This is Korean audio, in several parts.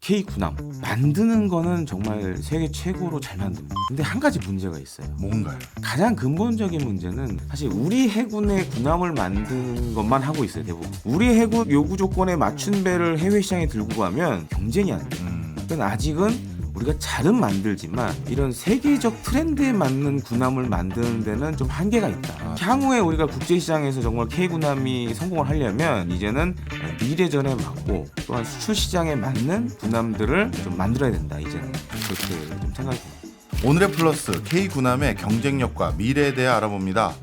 K 군함 만드는 거는 정말 세계 최고로 잘 만듭니다. 근데 한 가지 문제가 있어요. 뭔가요? 가장 근본적인 문제는 사실 우리 해군의 군함을 만드는 것만 하고 있어요. 대부분 우리 해군 요구 조건에 맞춘 배를 해외 시장에 들고 가면 경쟁이 안 돼요. 그러니까 아직은 우리가 잘은 만들지만 이런 세계적 트렌드에 맞는 군함을 만드는 데는 좀 한계가 있다. 향후에 우리가 국제시장에서 정말 K군함이 성공을 하려면 이제는 미래전에 맞고 또한 수출 시장에 맞는 군함들을 좀 만들어야 된다. 이제는 그렇게 좀 생각이 듭니다. 오늘의 플러스 K군함의 경쟁력과 미래에 대해 알아봅니다.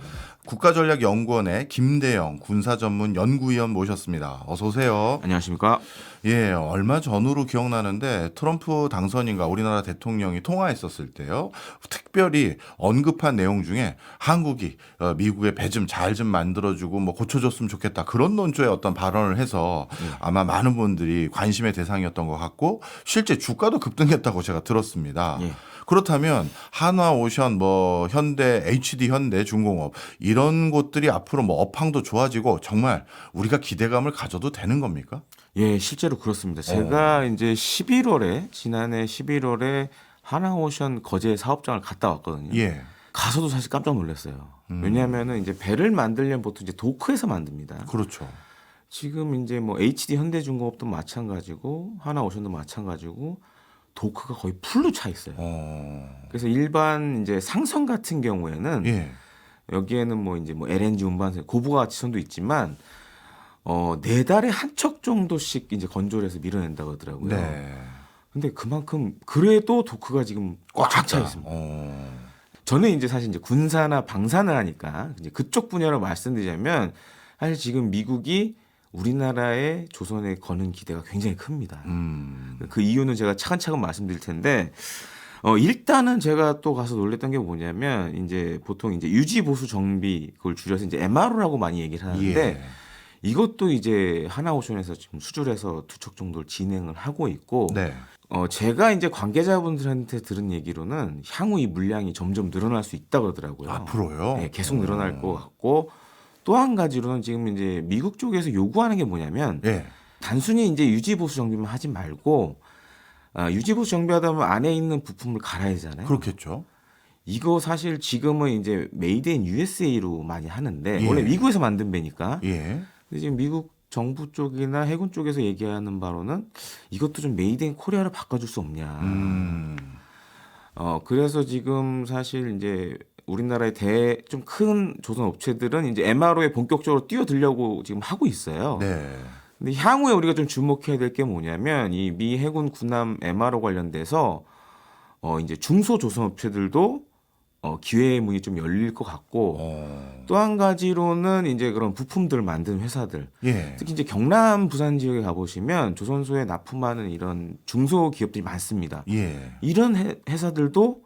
국가전략연구원의 김대영 군사전문연구위원 모셨습니다. 어서 오세요. 안녕하십니까? 예, 얼마 전으로 기억나는데 트럼프 당선인과 우리나라 대통령이 통화했었을 때요. 특별히 언급한 내용 중에 한국이 미국의 배 좀 잘 좀 만들어주고 뭐 고쳐줬으면 좋겠다. 그런 논조의 어떤 발언을 해서 아마 많은 분들이 관심의 대상이었던 것 같고 실제 주가도 급등했다고 제가 들었습니다. 예. 그렇다면 한화오션, 뭐 현대, HD 현대, 중공업 이런 곳들이 앞으로 뭐 업황도 좋아지고 정말 우리가 기대감을 가져도 되는 겁니까? 예, 실제로 그렇습니다. 제가 이제 지난해 11월에 하나오션 거제 사업장을 갔다 왔거든요. 예. 가서도 사실 깜짝 놀랐어요. 왜냐하면은 이제 배를 만들려면 보통 이제 도크에서 만듭니다. 그렇죠. 지금 이제 뭐 HD 현대중공업도 마찬가지고 하나오션도 마찬가지고 도크가 거의 풀로 차 있어요. 그래서 일반 이제 상선 같은 경우에는 예. 여기에는 뭐 이제 뭐 LNG 운반선, 고부가 지선도 있지만 4달에 한 척 정도씩 이제 건조를 해서 밀어낸다고 하더라고요. 네. 근데 그만큼 그래도 도크가 지금 꽉 차 있습니다. 저는 이제 사실 이제 군사나 방산을 하니까 이제 그쪽 분야로 말씀드리자면 사실 지금 미국이 우리나라의 조선에 거는 기대가 굉장히 큽니다. 그 이유는 제가 차근차근 말씀드릴 텐데 일단은 제가 또 가서 놀랬던 게 뭐냐면 이제 보통 이제 유지 보수 정비 그걸 줄여서 이제 MRO라고 많이 얘기를 하는데 예. 이것도 이제 하나오션에서 지금 수주해서 2척 정도를 진행을 하고 있고 네. 제가 이제 관계자분들한테 들은 얘기로는 향후 이 물량이 점점 늘어날 수 있다고 그러더라고요. 앞으로요? 네, 계속 늘어날 것 같고 또 한 가지로는 지금 이제 미국 쪽에서 요구하는 게 뭐냐면 예. 단순히 이제 유지 보수 정비만 하지 말고 유지 보수 정비하다 보면 안에 있는 부품을 갈아야 되잖아요. 그렇겠죠. 이거 사실 지금은 이제 메이드 인 USA로 많이 하는데 예. 원래 미국에서 만든 배니까. 예. 근데 지금 미국 정부 쪽이나 해군 쪽에서 얘기하는 바로는 이것도 좀 메이드 인 코리아로 바꿔줄 수 없냐. 그래서 지금 사실 이제 우리나라의 좀 큰 조선 업체들은 이제 MRO에 본격적으로 뛰어들려고 지금 하고 있어요. 네. 근데 향후에 우리가 좀 주목해야 될 게 뭐냐면 이 미 해군 군함 MRO 관련돼서 이제 중소 조선 업체들도 기회의 문이 좀 열릴 것 같고 또 한 가지로는 이제 그런 부품들을 만드는 회사들 예. 특히 이제 경남 부산 지역에 가보시면 조선소에 납품하는 이런 중소 기업들이 많습니다. 예. 이런 회사들도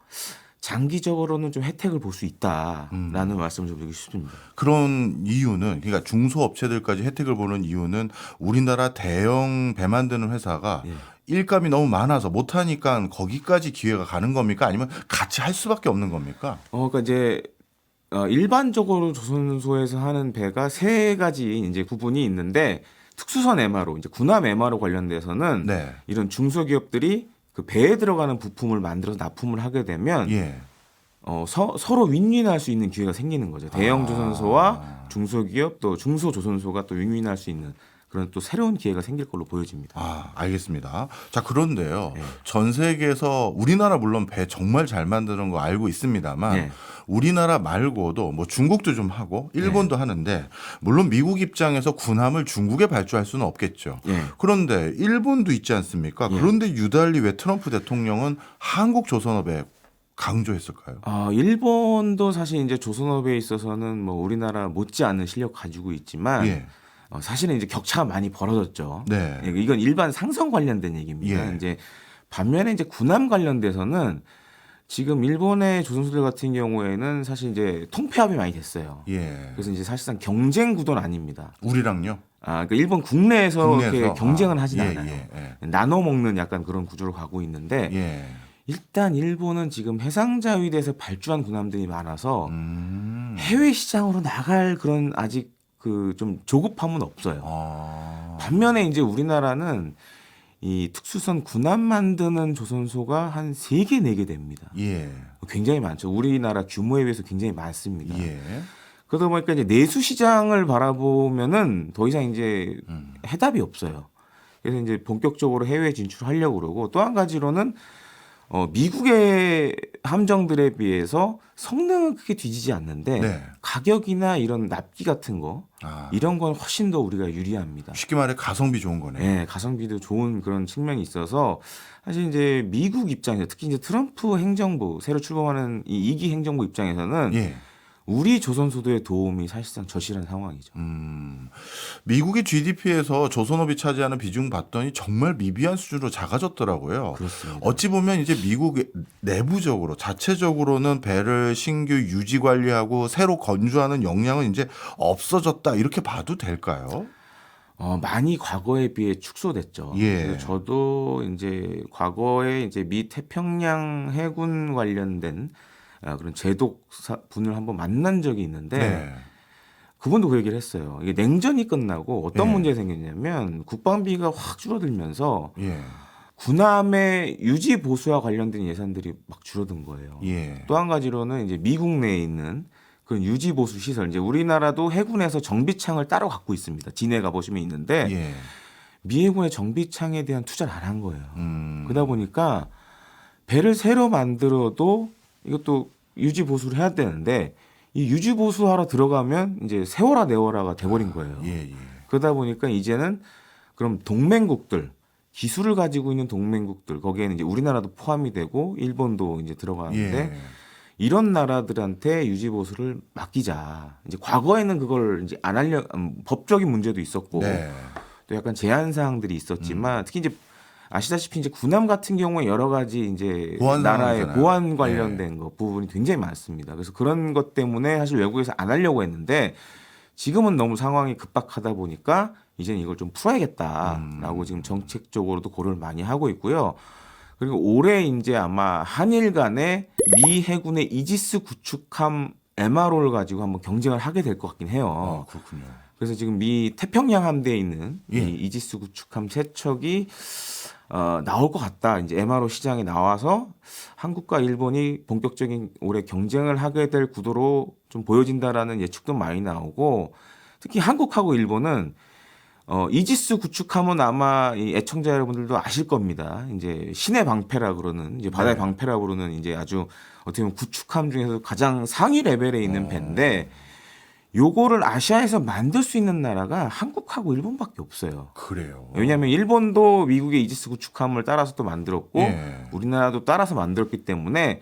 장기적으로는 좀 혜택을 볼 수 있다라는 말씀을 좀 드리고 싶습니다. 그런 이유는 그러니까 중소업체들까지 혜택을 보는 이유는 우리나라 대형 배 만드는 회사가 예. 일감이 너무 많아서 못하니까 거기까지 기회가 가는 겁니까? 아니면 같이 할 수밖에 없는 겁니까? 그러니까 이제 일반적으로 조선소에서 하는 배가 세 가지 이제 부분이 있는데 특수선 MRO, 이제 군함 MRO 관련돼서는 네. 이런 중소기업들이 그 배에 들어가는 부품을 만들어서 납품을 하게 되면 예. 서로 윈윈할 수 있는 기회가 생기는 거죠. 대형 조선소와 중소기업 또 중소조선소가 또 윈윈할 수 있는 그런 또 새로운 기회가 생길 걸로 보여집니다. 알겠습니다. 자, 그런데요. 네. 전 세계에서 우리나라 물론 배 정말 잘 만드는 거 알고 있습니다만 네. 우리나라 말고도 뭐 중국도 좀 하고 일본도 하는데 물론 미국 입장에서 군함을 중국에 발주할 수는 없겠죠. 예. 그런데 일본도 있지 않습니까? 예. 그런데 유달리 왜 트럼프 대통령은 한국 조선업에 강조했을까요? 일본도 사실 이제 조선업에 있어서는 뭐 우리나라 못지않은 실력 가지고 있지만 예. 사실은 이제 격차가 많이 벌어졌죠. 네. 예, 이건 일반 상선 관련된 얘기입니다. 예. 이제 반면에 이제 군함 관련돼서는 지금 일본의 조선소들 같은 경우에는 사실 이제 통폐합이 많이 됐어요. 예. 그래서 이제 사실상 경쟁 구도는 아닙니다. 우리랑요? 그러니까 일본 국내에서 이렇게 경쟁은 하진 예, 않아요. 예, 나눠 먹는 약간 그런 구조로 가고 있는데 예. 일단 일본은 지금 해상자위대에서 발주한 군함들이 많아서 해외 시장으로 나갈 그런 아직 그 좀 조급함은 없어요. 반면에 이제 우리나라는 이 특수선 군함 만드는 조선소가 한 3개, 4개 됩니다. 예. 굉장히 많죠. 우리나라 규모에 비해서 굉장히 많습니다. 예. 그러다 보니까 이제 내수 시장을 바라보면은 더 이상 이제 해답이 없어요. 그래서 이제 본격적으로 해외 진출하려고 그러고 또 한 가지로는 미국의 함정들에 비해서 성능은 크게 뒤지지 않는데 네. 가격이나 이런 납기 같은 거 아, 이런 건 훨씬 더 우리가 유리합니다. 쉽게 말해 가성비 좋은 거네. 네, 가성비도 좋은 그런 측면이 있어서 사실 이제 미국 입장에서 특히 이제 트럼프 행정부 새로 출범하는 이 2기 행정부 입장에서는 예. 우리 조선소도의 도움이 사실상 절실한 상황이죠. 미국의 GDP에서 조선업이 차지하는 비중 봤더니 정말 미비한 수준으로 작아졌더라고요. 그렇습니다. 어찌 보면 이제 미국 내부적으로 자체적으로는 배를 신규 유지 관리하고 새로 건조하는 역량은 이제 없어졌다 이렇게 봐도 될까요? 많이 과거에 비해 축소됐죠. 예. 그래서 저도 이제 과거에 이제 미 태평양 해군 관련된 그런 제독 분을 한번 만난 적이 있는데 네. 그분도 그 얘기를 했어요. 이게 냉전이 끝나고 어떤 예. 문제가 생겼냐면 국방비가 확 줄어들면서 예. 군함의 유지 보수와 관련된 예산들이 막 줄어든 거예요. 예. 또 한 가지로는 이제 미국 내에 있는 그런 유지 보수 시설, 이제 우리나라도 해군에서 정비창을 따로 갖고 있습니다. 진해 가 보시면 있는데 예. 미 해군의 정비창에 대한 투자를 안 한 거예요. 음. 그러다 보니까 배를 새로 만들어도 이것도 유지 보수를 해야 되는데 이 유지 보수하러 들어가면 이제 세워라 내워라가 돼버린 거예요. 예. 예. 그러다 보니까 이제는 그럼 동맹국들 기술을 가지고 있는 동맹국들 거기에는 이제 우리나라도 포함이 되고 일본도 이제 들어가는데 예. 이런 나라들한테 유지 보수를 맡기자. 이제 과거에는 그걸 이제 안 하려 법적인 문제도 있었고 네. 또 약간 제한 사항들이 있었지만 특히 이제 아시다시피 이제 군함 같은 경우에 여러 가지 이제 보안 나라의 상황이잖아요. 보안 관련된 거 부분이 굉장히 많습니다. 그래서 그런 것 때문에 사실 외국에서 안 하려고 했는데 지금은 너무 상황이 급박하다 보니까 이제는 이걸 좀 풀어야겠다라고 지금 정책적으로도 고려를 많이 하고 있고요. 그리고 올해 이제 아마 한일 간에 미 해군의 이지스 구축함 MRO를 가지고 한번 경쟁을 하게 될 것 같긴 해요. 그렇군요. 그래서 지금 미 태평양 함대에 있는 예. 이 이지스 구축함 세 척이 나올 것 같다. 이제 MRO 시장에 나와서 한국과 일본이 본격적인 올해 경쟁을 하게 될 구도로 좀 보여진다라는 예측도 많이 나오고 특히 한국하고 일본은 이지스 구축함은 아마 이 애청자 여러분들도 아실 겁니다. 이제 신의 방패라 그러는 이제 바다의 네. 방패라 부르는 이제 아주 어떻게 보면 구축함 중에서 가장 상위 레벨에 있는 배인데 요거를 아시아에서 만들 수 있는 나라가 한국하고 일본밖에 없어요. 그래요. 왜냐하면 일본도 미국의 이지스 구축함을 따라서 또 만들었고 예. 우리나라도 따라서 만들었기 때문에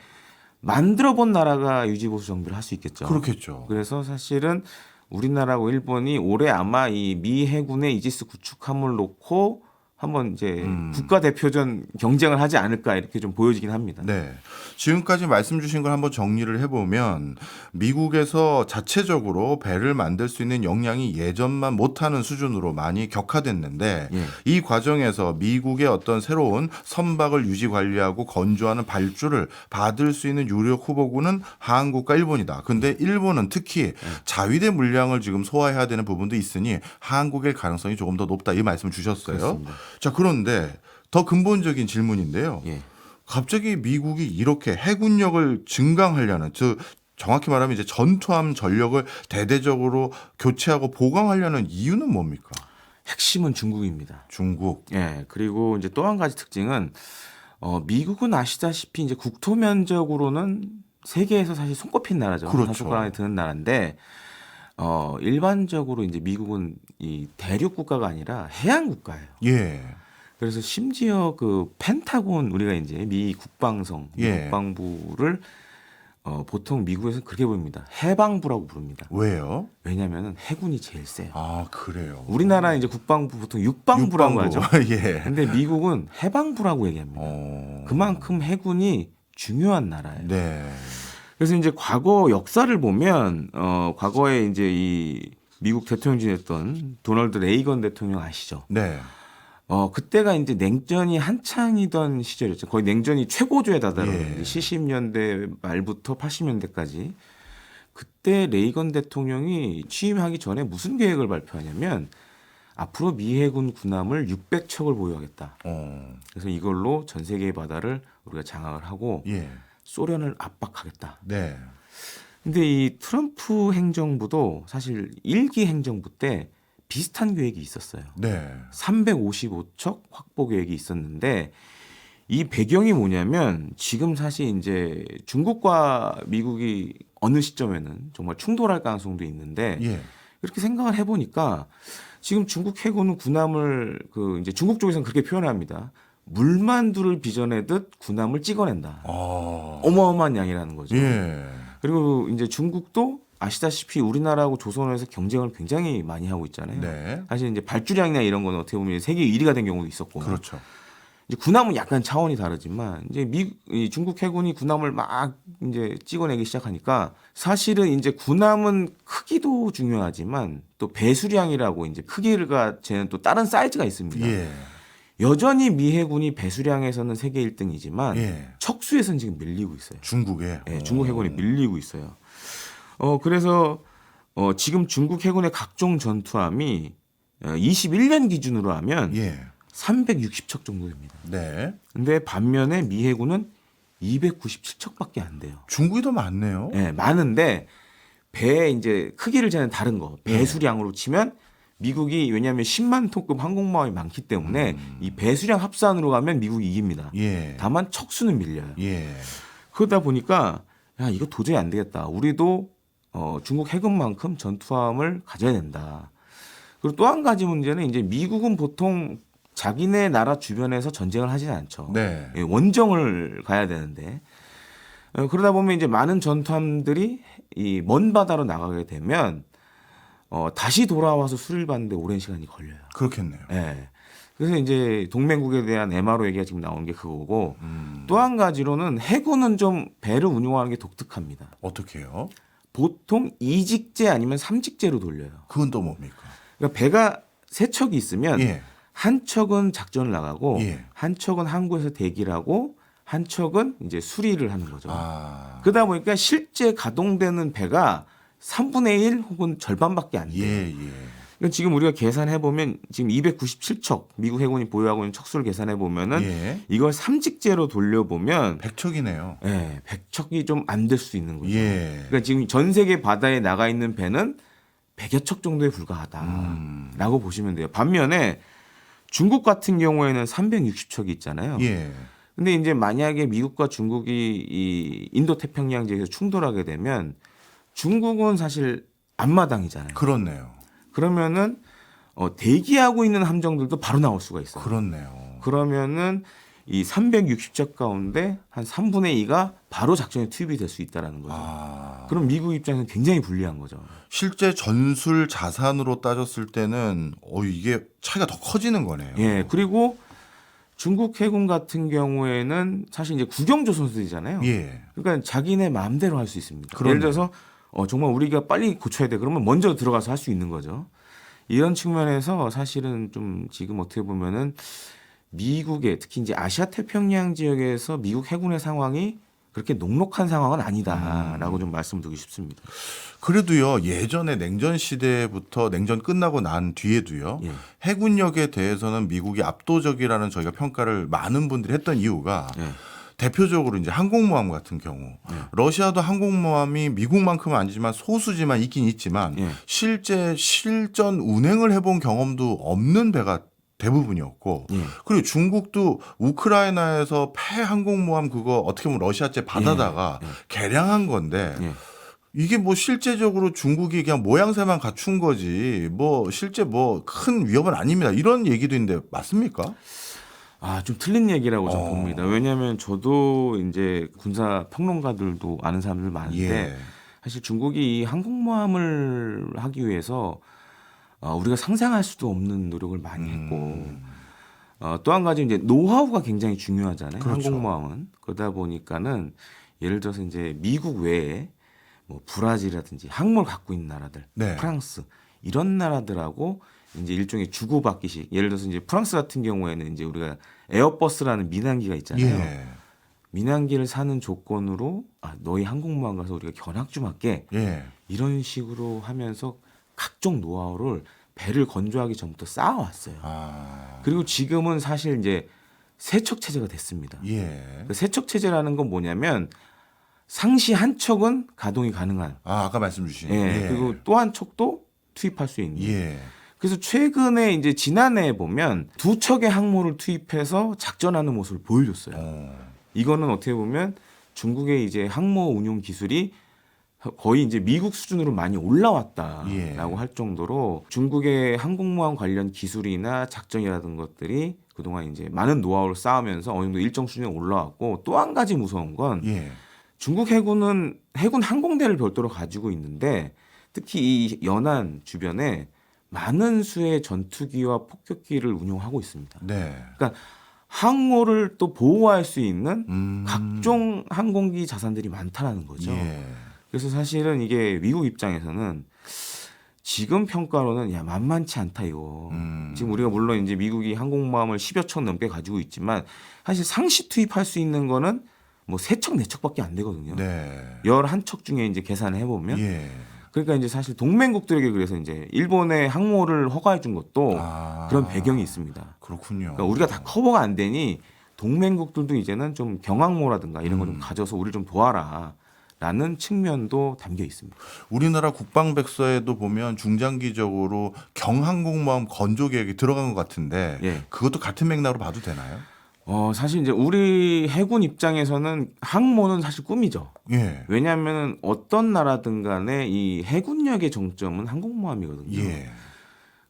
만들어 본 나라가 유지보수 정비를 할 수 있겠죠. 그렇겠죠. 그래서 사실은 우리나라하고 일본이 올해 아마 이 미 해군의 이지스 구축함을 놓고 한번 이제 국가대표전 경쟁을 하지 않을까 이렇게 좀 보여지긴 합니다. 네. 지금까지 말씀 주신 걸 한번 정리를 해보면 미국에서 자체적으로 배를 만들 수 있는 역량이 예전만 못하는 수준으로 많이 격화됐는데 예. 이 과정에서 미국의 어떤 새로운 선박을 유지 관리하고 건조하는 발주를 받을 수 있는 유력 후보군은 한국과 일본이다. 근데 일본은 특히 자위대 물량을 지금 소화해야 되는 부분도 있으니 한국일 가능성이 조금 더 높다. 이 말씀 주셨어요. 그렇습니다. 자, 그런데 더 근본적인 질문인데요. 예. 갑자기 미국이 이렇게 해군력을 증강하려는, 즉 정확히 말하면 이제 전투함 전력을 대대적으로 교체하고 보강하려는 이유는 뭡니까? 핵심은 중국입니다. 중국. 예. 그리고 이제 또 한 가지 특징은 미국은 아시다시피 이제 국토 면적으로는 세계에서 사실 손꼽힌 나라죠. 그렇죠. 한 손가락에 드는 나라인데 일반적으로 이제 미국은 이 대륙 국가가 아니라 해양 국가예요. 예. 그래서 심지어 그 펜타곤 우리가 이제 미 국방성, 미 예. 국방부를 보통 미국에서는 그렇게 부릅니다. 해방부라고 부릅니다. 왜요? 왜냐하면 해군이 제일 세요. 아, 그래요. 우리나라 이제 국방부 보통 육방부라고 하죠. 예. 근데 미국은 해방부라고 얘기합니다. 그만큼 해군이 중요한 나라예요. 네. 그래서 이제 과거 역사를 보면 과거에 이제 이 미국 대통령 지냈던 도널드 레이건 대통령 아시죠? 네. 그때가 이제 냉전이 한창이던 시절이었죠. 거의 냉전이 최고조에 다다른 예. 70년대 말부터 80년대까지. 그때 레이건 대통령이 취임하기 전에 무슨 계획을 발표하냐면 앞으로 미 해군 군함을 600척을 보유하겠다. 어. 그래서 이걸로 전 세계의 바다를 우리가 장악을 하고 예. 소련을 압박하겠다. 네. 근데 이 트럼프 행정부도 사실 1기 행정부 때 비슷한 계획이 있었어요. 네. 355척 확보 계획이 있었는데 이 배경이 뭐냐면 지금 사실 이제 중국과 미국이 어느 시점에는 정말 충돌할 가능성도 있는데 예. 이렇게 생각을 해보니까 지금 중국 해군은 군함을 이제 중국 쪽에서는 그렇게 표현합니다. 물만두를 빚어내듯 군함을 찍어낸다. 어마어마한 양이라는 거죠. 예. 그리고 이제 중국도 아시다시피 우리나라하고 조선에서 경쟁을 굉장히 많이 하고 있잖아요. 네. 사실 이제 발주량이나 이런 거는 어떻게 보면 세계 1위가 된 경우도 있었고. 그렇죠. 이제 군함은 약간 차원이 다르지만 이제 이 중국 해군이 군함을 막 이제 찍어내기 시작하니까 사실은 이제 군함은 크기도 중요하지만 또 배수량이라고 이제 크기가 쟤는 또 다른 사이즈가 있습니다. 예. 여전히 미 해군이 배수량에서는 세계 1등이지만 예. 척수에서는 지금 밀리고 있어요. 중국에. 네, 중국 해군이 밀리고 있어요. 그래서 지금 중국 해군의 각종 전투함이 21년 기준으로 하면 예. 360척 정도 됩니다. 네. 근데 반면에 미 해군은 297척밖에 안 돼요. 중국이 더 많네요. 네, 많은데 배 이제 크기를 재는 다른 거 배수량으로 치면 미국이 왜냐하면 10만 톤급 항공모함이 많기 때문에 이 배수량 합산으로 가면 미국이 이깁니다. 예. 다만 척수는 밀려요. 예. 그러다 보니까 야 이거 도저히 안 되겠다. 우리도 중국 해군만큼 전투함을 가져야 된다. 그리고 또 한 가지 문제는 이제 미국은 보통 자기네 나라 주변에서 전쟁을 하지는 않죠. 네. 예, 원정을 가야 되는데 그러다 보면 이제 많은 전투함들이 이 먼 바다로 나가게 되면 다시 돌아와서 수리를 받는데 오랜 시간이 걸려요. 그렇겠네요. 예. 그래서 이제 동맹국에 대한 MRO 얘기가 지금 나온 게 그거고 또 한 가지로는 해군은 좀 배를 운용하는 게 독특합니다. 어떻게 해요? 보통 2직제 아니면 3직제로 돌려요. 그건 또 뭡니까? 그러니까 배가 세 척이 있으면 예. 한 척은 작전을 나가고 예. 한 척은 항구에서 대기를 하고 한 척은 이제 수리를 하는 거죠. 아. 그러다 보니까 실제 가동되는 배가 3분의 1 혹은 절반밖에 안 돼요. 예, 예. 그러니까 지금 우리가 계산해 보면 지금 297척 미국 해군이 보유하고 있는 척수를 계산해 보면은 예. 이걸 3직제로 돌려 보면 100척이네요. 100척이 좀 안 될 수 있는 거죠. 예. 그러니까 지금 전 세계 바다에 나가 있는 배는 100여 척 정도에 불과하다라고 보시면 돼요. 반면에 중국 같은 경우에는 360척이 있잖아요. 예. 근데 이제 만약에 미국과 중국이 이 인도 태평양 지역에서 충돌하게 되면 중국은 사실 앞마당이잖아요. 그렇네요. 그러면은 대기하고 있는 함정들도 바로 나올 수가 있어요. 그렇네요. 그러면은 이 360척 가운데 한 3분의 2가 바로 작전에 투입이 될 수 있다라는 거죠. 아. 그럼 미국 입장에서는 굉장히 불리한 거죠. 실제 전술 자산으로 따졌을 때는 이게 차이가 더 커지는 거네요. 예. 그리고 중국 해군 같은 경우에는 사실 이제 국영조선소들이잖아요. 예. 그러니까 자기네 마음대로 할 수 있습니다. 그러네요. 예를 들어서 정말 우리가 빨리 고쳐야 돼. 그러면 먼저 들어가서 할 수 있는 거죠. 이런 측면에서 사실은 좀 지금 어떻게 보면은 미국의 특히 이제 아시아 태평양 지역에서 미국 해군의 상황이 그렇게 녹록한 상황은 아니다라고 좀 말씀드리고 싶습니다. 그래도요, 예전에 냉전 시대부터 냉전 끝나고 난 뒤에도요, 예. 해군력에 대해서는 미국이 압도적이라는 저희가 평가를 많은 분들이 했던 이유가 예. 대표적으로 이제 항공모함 같은 경우 러시아도 항공모함이 미국만큼은 아니지만 소수지만 있긴 있지만 예. 실제 실전 운행을 해본 경험도 없는 배가 대부분이었고 예. 그리고 중국도 우크라이나에서 폐 항공모함 그거 어떻게 보면 러시아제 받아다가 개량한 건데 예. 이게 뭐 실제적으로 중국이 그냥 모양새만 갖춘 거지 뭐 실제 뭐 큰 위협은 아닙니다. 이런 얘기도 있는데 맞습니까? 좀 틀린 얘기라고 저는 봅니다. 왜냐하면 저도 이제 군사 평론가들도 아는 사람들 많은데 예. 사실 중국이 이 항공모함을 하기 위해서 우리가 상상할 수도 없는 노력을 많이 했고 또 한 가지 이제 노하우가 굉장히 중요하잖아요. 그렇죠. 항공모함은 그러다 보니까는 예를 들어서 이제 미국 외에 뭐 브라질이라든지 항모를 갖고 있는 나라들, 네. 프랑스 이런 나라들하고 이제 일종의 주고받기식. 예를 들어서 이제 프랑스 같은 경우에는 이제 우리가 에어버스라는 민항기가 있잖아요. 예. 민항기를 사는 조건으로 너희 항공모함 가서 우리가 견학 좀 할게. 예. 이런 식으로 하면서 각종 노하우를 배를 건조하기 전부터 쌓아왔어요. 아. 그리고 지금은 사실 이제 세척 체제가 됐습니다. 예. 그 세척 체제라는 건 뭐냐면 상시 한 척은 가동이 가능한. 아까 말씀 주신. 예. 그리고 또 한 척도 투입할 수 있는. 예. 그래서 최근에 이제 지난해에 보면 2척의 항모를 투입해서 작전하는 모습을 보여줬어요. 이거는 어떻게 보면 중국의 이제 항모 운용 기술이 거의 이제 미국 수준으로 많이 올라왔다라고 예. 할 정도로 중국의 항공모함 관련 기술이나 작전이라든 것들이 그동안 이제 많은 노하우를 쌓으면서 어느 정도 일정 수준에 올라왔고 또 한 가지 무서운 건 예. 중국 해군은 해군 항공대를 별도로 가지고 있는데 특히 이 연안 주변에 많은 수의 전투기와 폭격기를 운용하고 있습니다. 네. 그러니까 항모를 또 보호할 수 있는 음. 각종 항공기 자산들이 많다라는 거죠. 예. 그래서 사실은 이게 미국 입장에서는 지금 평가로는 야 만만치 않다 이거. 지금 우리가 물론 이제 미국이 항공모함을 10여 척 넘게 가지고 있지만 사실 상시 투입할 수 있는 거는 뭐 3척, 4척밖에 안 되거든요. 네. 11척 중에 이제 계산을 해보면. 예. 그러니까 이제 사실 동맹국들에게 그래서 이제 일본의 항모를 허가해 준 것도 아. 그런 배경이 있습니다. 그렇군요. 그러니까 우리가 다 커버가 안 되니 동맹국들도 이제는 좀 경항모라든가 이런 거 좀 가져서 우리를 좀 도와라. 라는 측면도 담겨 있습니다. 우리나라 국방백서에도 보면 중장기적으로 경항공모함 건조 계획이 들어간 것 같은데 예. 그것도 같은 맥락으로 봐도 되나요? 사실 이제 우리 해군 입장에서는 항모는 사실 꿈이죠. 예. 왜냐하면 어떤 나라든 간에 이 해군력의 정점은 항공모함이거든요. 예.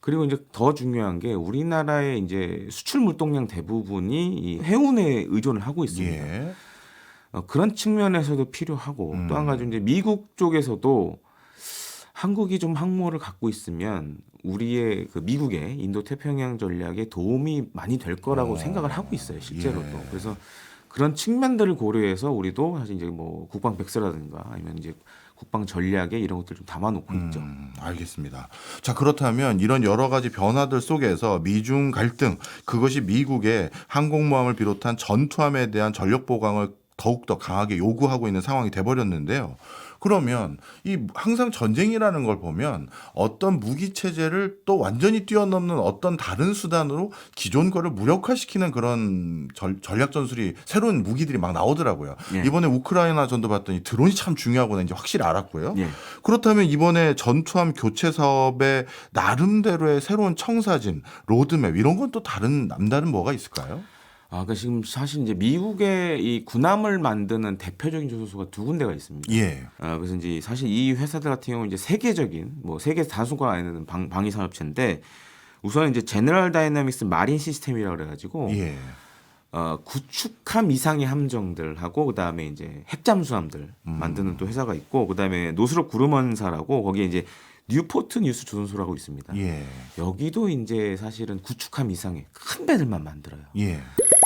그리고 이제 더 중요한 게 우리나라의 이제 수출 물동량 대부분이 이 해운에 의존을 하고 있습니다. 예. 그런 측면에서도 필요하고 또 한 가지 이제 미국 쪽에서도 한국이 좀 항모를 갖고 있으면 우리의 그 미국의 인도 태평양 전략에 도움이 많이 될 거라고 생각을 하고 있어요, 실제로도. 예. 그래서 그런 측면들을 고려해서 우리도 사실 이제 뭐 국방 백서라든가 아니면 이제 국방 전략에 이런 것들 좀 담아놓고 있죠. 알겠습니다. 자, 그렇다면 이런 여러 가지 변화들 속에서 미중 갈등, 그것이 미국의 항공모함을 비롯한 전투함에 대한 전력 보강을 더욱더 강하게 요구하고 있는 상황이 돼버렸는데요. 그러면 이 항상 전쟁이라는 걸 보면 어떤 무기 체제를 또 완전히 뛰어넘는 어떤 다른 수단으로 기존 거를 무력화시키는 그런 전략 전술이 새로운 무기들이 막 나오더라고요. 예. 이번에 우크라이나 전도 봤더니 드론이 참 중요하구나 이제 확실히 알았고요. 예. 그렇다면 이번에 전투함 교체 사업의 나름대로의 새로운 청사진, 로드맵 이런 건 또 남다른 뭐가 있을까요? 그러니까 지금 사실 이제 미국의 이 군함을 만드는 대표적인 조선소가 2군데가 있습니다. 예. 그래서 이제 사실 이 회사들 같은 경우는 이제 세계적인 뭐 세계 단순권 안에 드는 방위 산업체인데 우선 이제 제너럴 다이나믹스 마린 시스템이라고 그래가지고 예. 구축함 이상의 함정들하고 그다음에 이제 핵잠수함들 만드는 또 회사가 있고 그다음에 노스롭 그루먼사라고 거기에 이제 뉴포트 뉴스 조선소라고 있습니다. 예. 여기도 이제 사실은 구축함 이상의 큰 배들만 만들어요. 예.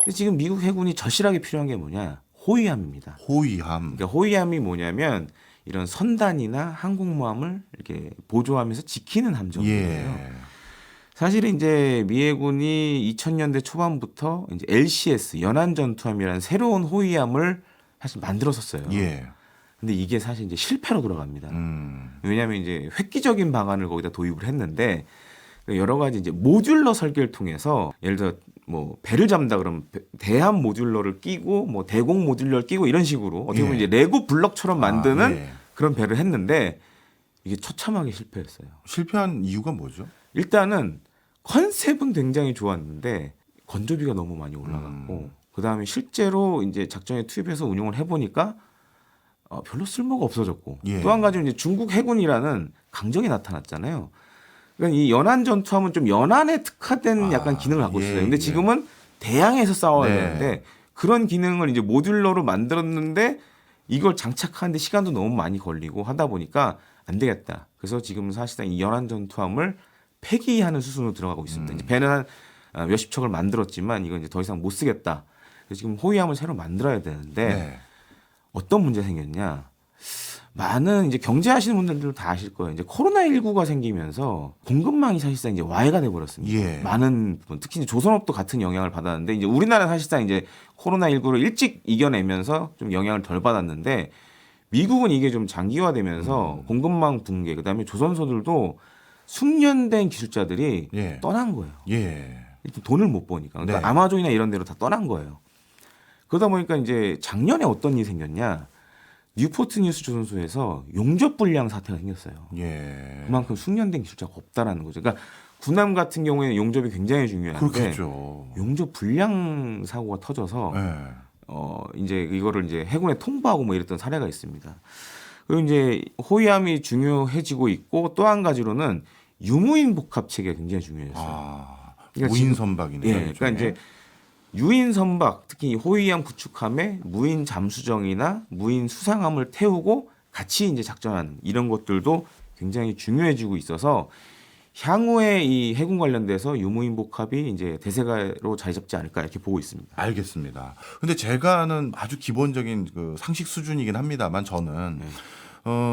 근데 지금 미국 해군이 절실하게 필요한 게 뭐냐? 호위함입니다. 호위함. 그러니까 호위함이 뭐냐면 이런 선단이나 항공모함을 이렇게 보조하면서 지키는 함정이에요. 예. 사실은 이제 미 해군이 2000년대 초반부터 이제 LCS 연안 전투함이라는 새로운 호위함을 사실 만들었었어요. 예. 근데 이게 사실 이제 실패로 돌아갑니다. 왜냐하면 이제 획기적인 방안을 거기다 도입을 했는데 여러 가지 이제 모듈러 설계를 통해서 예를 들어 뭐 배를 잡는다 그러면 대함 모듈러를 끼고 뭐 대공 모듈러를 끼고 이런 식으로 어떻게 보면 예. 이제 레고 블럭처럼 만드는 예. 그런 배를 했는데 이게 처참하게 실패했어요. 실패한 이유가 뭐죠? 일단은 컨셉은 굉장히 좋았는데 건조비가 너무 많이 올라갔고 그다음에 실제로 이제 작전에 투입해서 운용을 해보니까 별로 쓸모가 없어졌고 예. 또 한 가지 이제 중국 해군이라는 강정이 나타났잖아요. 그러니까 이 연안 전투함은 좀 연안에 특화된 약간 기능을 갖고 있어요. 근데 지금은 대양에서 싸워야 네. 되는데 그런 기능을 이제 모듈러로 만들었는데 이걸 장착하는데 시간도 너무 많이 걸리고 하다 보니까 안 되겠다. 그래서 지금 사실상 이 연안 전투함을 폐기하는 수순으로 들어가고 있습니다. 이제 배는 한 몇십 척을 만들었지만 이건 이제 더 이상 못 쓰겠다. 그래서 지금 호위함을 새로 만들어야 되는데 네. 어떤 문제가 생겼냐? 많은 이제 경제하시는 분들도 다 아실 거예요. 이제 코로나19가 생기면서 공급망이 사실상 이제 와해가 돼 버렸습니다. 예. 많은 부분, 특히 이제 조선업도 같은 영향을 받았는데 이제 우리나라는 사실상 이제 코로나19를 일찍 이겨내면서 좀 영향을 덜 받았는데 미국은 이게 좀 장기화되면서 공급망 붕괴, 그다음에 조선소들도 숙련된 기술자들이 예. 떠난 거예요. 예. 일단 돈을 못 버니까. 그러니까 네. 아마존이나 이런 데로 다 떠난 거예요. 그러다 보니까 이제 작년에 어떤 일이 생겼냐. 뉴포트 뉴스 조선소에서 용접 불량 사태가 생겼어요. 예. 그만큼 숙련된 기술자가 없다라는 거죠. 그러니까 군함 같은 경우에는 용접이 굉장히 중요한데 그렇겠죠. 용접 불량 사고가 터져서 예. 이제 이거를 이제 해군에 통보하고 뭐 이랬던 사례가 있습니다. 그리고 이제 호위함이 중요해지고 있고 또 한 가지로는 유무인 복합 체계가 굉장히 중요해졌어요. 아, 그러니까 무인 지금- 선박이네요. 예, 그러니까 이제 유인 선박, 특히 호위함 구축함에 무인 잠수정이나 무인 수상함을 태우고 같이 이제 작전하는 이런 것들도 굉장히 중요해지고 있어서 향후에 이 해군 관련돼서 유무인 복합이 이제 대세가로 자리 잡지 않을까 이렇게 보고 있습니다. 알겠습니다. 근데 제가 아는 아주 기본적인 그 상식 수준이긴 합니다만 저는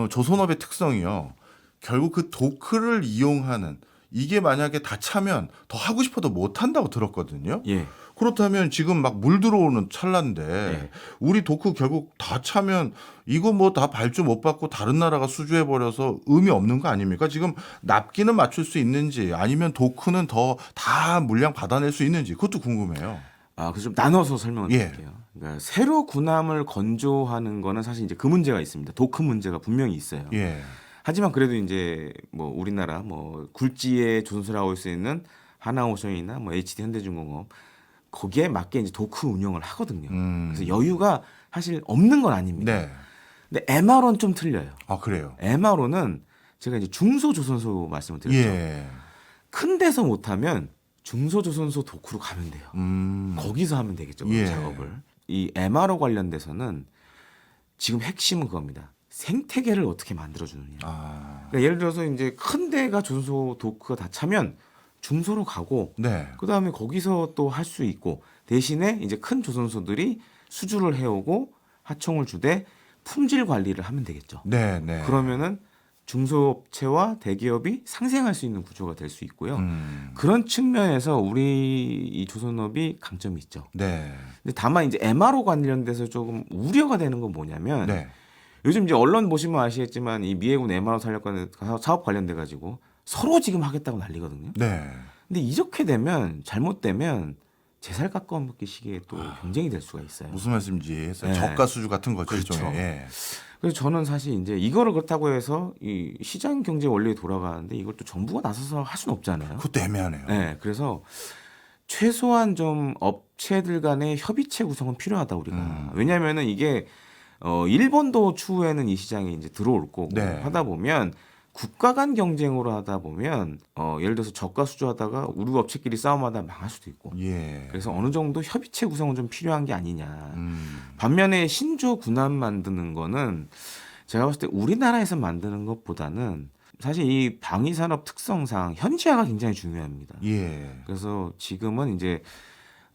조선업의 특성이요. 결국 그 도크를 이용하는 이게 만약에 다 차면 더 하고 싶어도 못 한다고 들었거든요. 예. 그렇다면 지금 막 물 들어오는 찰나인데 예. 우리 도크 결국 다 차면 이거 뭐 다 발주 못 받고 다른 나라가 수주해 버려서 의미 없는 거 아닙니까? 지금 납기는 맞출 수 있는지 아니면 도크는 더 다 물량 받아낼 수 있는지 그것도 궁금해요. 그래서 좀 나눠서 설명을 예. 드릴게요. 그러니까 새로 군함을 건조하는 거는 사실 이제 그 문제가 있습니다. 도크 문제가 분명히 있어요. 예. 하지만 그래도 이제 뭐 우리나라 뭐 굴지에 조선소라고 수 있는 하나오션이나 뭐 HD 현대중공업 거기에 맞게 이제 도크 운영을 하거든요. 그래서 여유가 사실 없는 건 아닙니다. 네. 근데 MRO는 좀 틀려요. 아 그래요. MRO는 제가 이제 중소조선소 말씀을 드렸죠. 예. 큰 데서 못하면 중소조선소 도크로 가면 돼요. 거기서 하면 되겠죠. 그 예. 작업을. 이 MRO 관련돼서는 지금 핵심은 그겁니다. 생태계를 어떻게 만들어주느냐. 아. 그러니까 예를 들어서 이제 큰 데가 조선소 도크가 다 차면 중소로 가고 네. 그 다음에 거기서 또 할 수 있고 대신에 이제 큰 조선소들이 수주를 해오고 하청을 주되 품질 관리를 하면 되겠죠. 네, 네. 그러면은 중소업체와 대기업이 상생할 수 있는 구조가 될 수 있고요. 그런 측면에서 우리 이 조선업이 강점이 있죠. 네. 근데 다만 이제 MRO 관련돼서 조금 우려가 되는 건 뭐냐면 네. 요즘 이제 언론 보시면 아시겠지만 이 미해군 MRO 사업 관련돼 가지고 서로 지금 하겠다고 난리거든요. 네. 근데 이렇게 되면 잘못되면 제살 깎아먹기 시기에 또 경쟁이 될 수가 있어요. 무슨 말씀인지 했어요. 네. 저가 수주 같은 거죠, 그렇죠. 일종의. 예. 그래서 저는 사실 이제 이거를 그렇다고 해서 이 시장 경제 원리에 돌아가는데 이걸 또 정부가 나서서 할 수는 없잖아요. 그것도 애매하네요. 네, 그래서 최소한 좀 업체들 간의 협의체 구성은 필요하다 우리가. 왜냐하면은 이게 일본도 추후에는 이 시장에 이제 들어올 거고 네. 하다 보면 국가 간 경쟁으로 하다 보면 예를 들어서 저가 수주하다가 우리 업체끼리 싸움하다 망할 수도 있고. 예. 그래서 어느 정도 협의체 구성은 좀 필요한 게 아니냐. 반면에 신조 군함 만드는 거는 제가 봤을 때 우리나라에서 만드는 것보다는 사실 이 방위산업 특성상 현지화가 굉장히 중요합니다. 예. 그래서 지금은 이제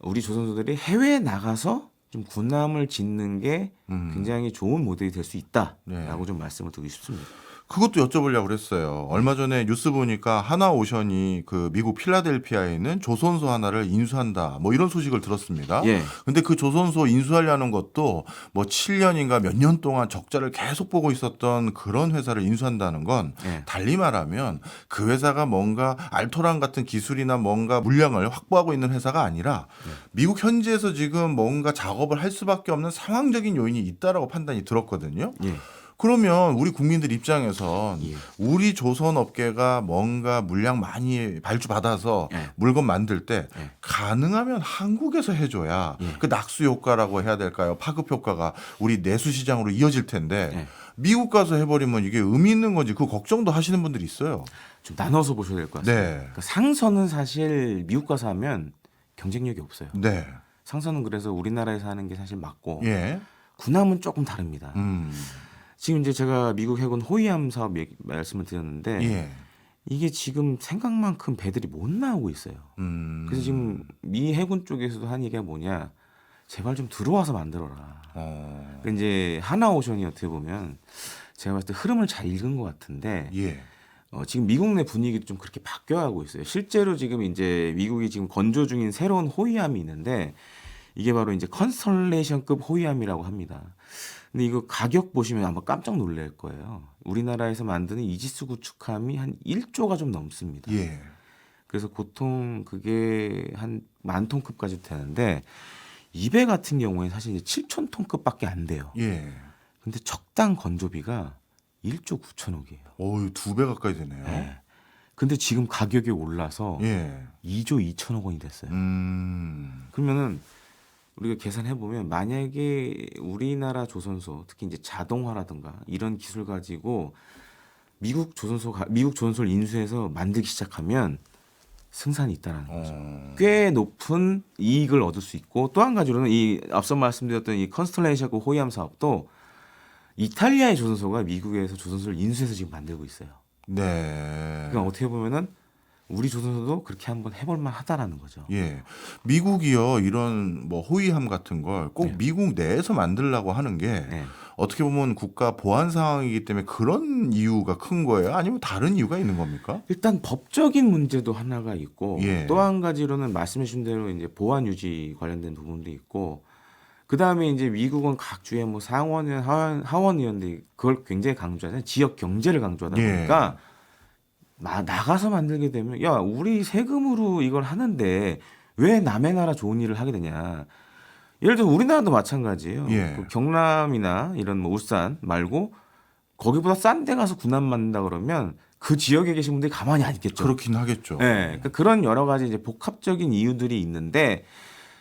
우리 조선소들이 해외에 나가서 좀 군함을 짓는 게 굉장히 좋은 모델이 될 수 있다라고 네. 좀 말씀을 드리고 싶습니다. 그것도 여쭤보려고 그랬어요. 얼마 전에 뉴스 보니까 하나오션이 그 미국 필라델피아에 있는 조선소 하나를 인수한다. 뭐 이런 소식을 들었습니다. 예. 근데 그 조선소 인수하려는 것도 뭐 7년인가 몇 년 동안 적자를 계속 보고 있었던 그런 회사를 인수한다는 건 예. 달리 말하면 그 회사가 뭔가 알토란 같은 기술이나 뭔가 물량을 확보하고 있는 회사가 아니라 미국 현지에서 지금 뭔가 작업을 할 수밖에 없는 상황적인 요인이 있다라고 판단이 들었거든요. 예. 그러면 우리 국민들 입장에선 예. 우리 조선 업계가 뭔가 물량 많이 발주받아서 예. 물건 만들 때 예. 가능하면 한국에서 해줘야 예. 그 낙수 효과라고 해야 될까요? 파급 효과가 우리 내수 시장으로 이어질 텐데 예. 미국 가서 해버리면 이게 의미 있는 건지 그 걱정도 하시는 분들이 있어요. 좀 나눠서 보셔야 될 것 같습니다. 네. 그러니까 상선은 사실 미국 가서 하면 경쟁력이 없어요. 네. 상선은 그래서 우리나라에서 하는 게 사실 맞고 예. 군함은 조금 다릅니다. 음. 지금 이제 제가 미국 해군 호위함 사업 말씀을 드렸는데 예. 이게 지금 생각만큼 배들이 못 나오고 있어요. 그래서 지금 미 해군 쪽에서도 한 얘기가 뭐냐, 제발 좀 들어와서 만들어라. 그러니까 이제 하나오션이 어떻게 보면 제가 봤을 때 흐름을 잘 읽은 것 같은데 예. 지금 미국 내 분위기도 좀 그렇게 바뀌어가고 있어요. 실제로 지금 이제 미국이 지금 건조 중인 새로운 호위함이 있는데 이게 바로 이제 컨스텔레이션급 호위함이라고 합니다. 근데 이거 가격 보시면 아마 깜짝 놀랄 거예요. 우리나라에서 만드는 이지스 구축함이 한 1조가 좀 넘습니다. 예. 그래서 보통 그게 한 10,000톤급까지 되는데 이 배 같은 경우에 사실 이제 7,000톤급밖에 안 돼요. 예. 근데 척당 건조비가 1조 9천억이에요. 어유 2배 가까이 되네요. 네. 근데 지금 가격이 올라서 예. 2조 2천억 원이 됐어요. 음. 그러면은 우리가 계산해 보면 만약에 우리나라 조선소 특히 이제 자동화라든가 이런 기술 가지고 미국 조선소를 인수해서 만들기 시작하면 승산이 있다는 거죠. 꽤 높은 이익을 얻을 수 있고 또 한 가지로는 이 앞서 말씀드렸던 이 컨스텔레이션 호위함 사업도 이탈리아의 조선소가 미국에서 조선소를 인수해서 지금 만들고 있어요. 네. 그러니까 어떻게 보면은 우리 조선소도 그렇게 한번 해볼 만하다라는 거죠. 예. 미국이요 이런 뭐 호위함 같은 걸 꼭 네. 미국 내에서 만들려고 하는 게 네. 어떻게 보면 국가 보안 상황이기 때문에 그런 이유가 큰 거예요? 아니면 다른 이유가 있는 겁니까? 일단 법적인 문제도 하나가 있고 예. 또 한 가지로는 말씀해 주신 대로 이제 보안 유지 관련된 부분도 있고 그 다음에 이제 미국은 각 주에 뭐 상원의원, 하원의원들이 그걸 굉장히 강조하잖아요. 지역 경제를 강조하다 예. 보니까 나가서 만들게 되면 야 우리 세금으로 이걸 하는데 왜 남의 나라 좋은 일을 하게 되냐. 예를 들어 우리나라도 마찬가지예요. 예. 그 경남이나 이런 뭐 울산 말고 거기보다 싼 데 가서 군함 만든다 그러면 그 지역에 계신 분들이 가만히 안 있겠죠. 그렇긴 하겠죠. 네, 그러니까 그런 여러 가지 이제 복합적인 이유들이 있는데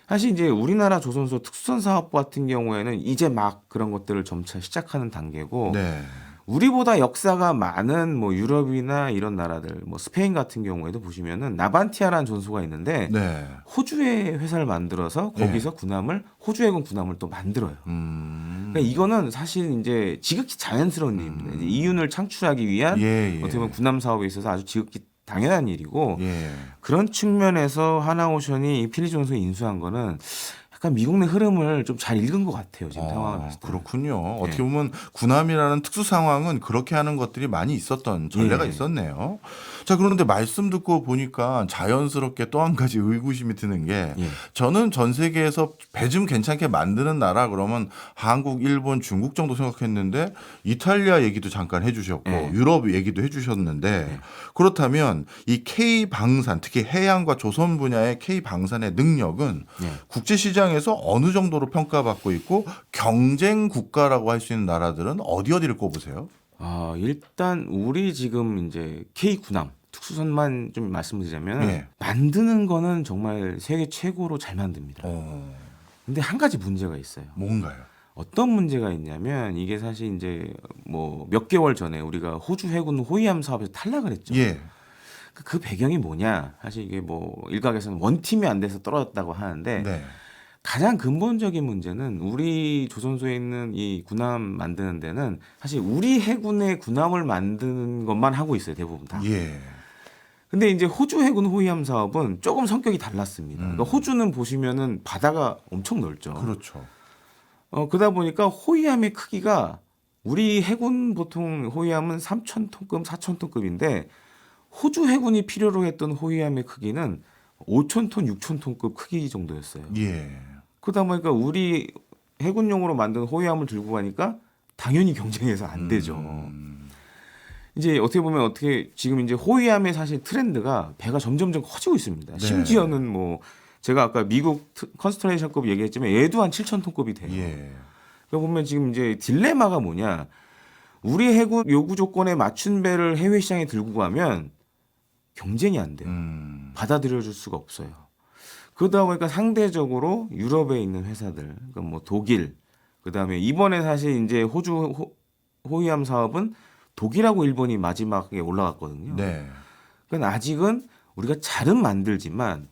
사실 이제 우리나라 조선소 특수선 사업부 같은 경우에는 이제 막 그런 것들을 점차 시작하는 단계고 네. 우리보다 역사가 많은 뭐 유럽이나 이런 나라들, 뭐 스페인 같은 경우에도 보시면은 나반티아라는 전소가 있는데 네. 호주의 회사를 만들어서 거기서 군함을 호주 해군 군함을 또 만들어요. 그러니까 이거는 사실 이제 지극히 자연스러운 일입니다. 이제 이윤을 창출하기 위한 예, 예. 어떻게 보면 군함 사업에 있어서 아주 지극히 당연한 일이고 예. 그런 측면에서 하나오션이 필리존소에 인수한 거는 약간 미국 내 흐름을 좀 잘 읽은 것 같아요. 지금 상황을 봤을 때. 그렇군요. 어떻게 보면 군함이라는 특수 상황은 그렇게 하는 것들이 많이 있었던 전례가 예. 있었네요. 자, 그런데 말씀 듣고 보니까 자연스럽게 또 한 가지 의구심이 드는 게 예. 저는 전 세계에서 배 좀 괜찮게 만드는 나라 그러면 한국, 일본, 중국 정도 생각했는데 이탈리아 얘기도 잠깐 해주셨고 예. 유럽 얘기도 해주셨는데 그렇다면 이 K 방산 특히 해양과 조선 분야의 K 방산의 능력은 예. 국제 시장에서 어느 정도로 평가받고 있고 경쟁 국가라고 할 수 있는 나라들은 어디를 꼽으세요? 일단 우리 지금 이제 K 군함 특수선만 좀 말씀드리자면 예. 만드는 거는 정말 세계 최고로 잘 만듭니다. 근데 한 가지 문제가 있어요. 뭔가요? 어떤 문제가 있냐면 이게 사실 이제 뭐 몇 개월 전에 우리가 호주 해군 호위함 사업에서 탈락을 했죠. 예. 그 배경이 뭐냐? 사실 이게 뭐 일각에서는 원팀이 안 돼서 떨어졌다고 하는데 네. 가장 근본적인 문제는 우리 조선소에 있는 이 군함 만드는 데는 사실 우리 해군의 군함을 만드는 것만 하고 있어요. 대부분 다. 예. 근데 이제 호주 해군 호위함 사업은 조금 성격이 달랐습니다. 그러니까 호주는 보시면은 바다가 엄청 넓죠. 그렇죠. 그러다 보니까 호위함의 크기가 우리 해군 보통 호위함은 3,000톤급, 4,000톤급인데 호주 해군이 필요로 했던 호위함의 크기는 5,000톤, 6,000톤급 크기 정도였어요. 예. 그러다 보니까 우리 해군용으로 만든 호위함을 들고 가니까 당연히 경쟁해서 안 되죠. 이제 어떻게 보면 지금 이제 호위함의 사실 트렌드가 배가 점점점 커지고 있습니다. 네. 심지어는 뭐 제가 아까 미국 컨스텔레이션급 얘기했지만 얘도 한 7,000톤급이 돼요. 예. 그러니까 보면 지금 이제 딜레마가 뭐냐? 우리 해군 요구 조건에 맞춘 배를 해외 시장에 들고 가면 경쟁이 안 돼요. 받아들여줄 수가 없어요. 그러다 보니까 상대적으로 유럽에 있는 회사들, 그러니까 뭐 독일, 그다음에 이번에 사실 이제 호주 호위함 사업은 독일하고 일본이 마지막에 올라갔거든요. 네. 그러니까 아직은 우리가 잘은 만들지만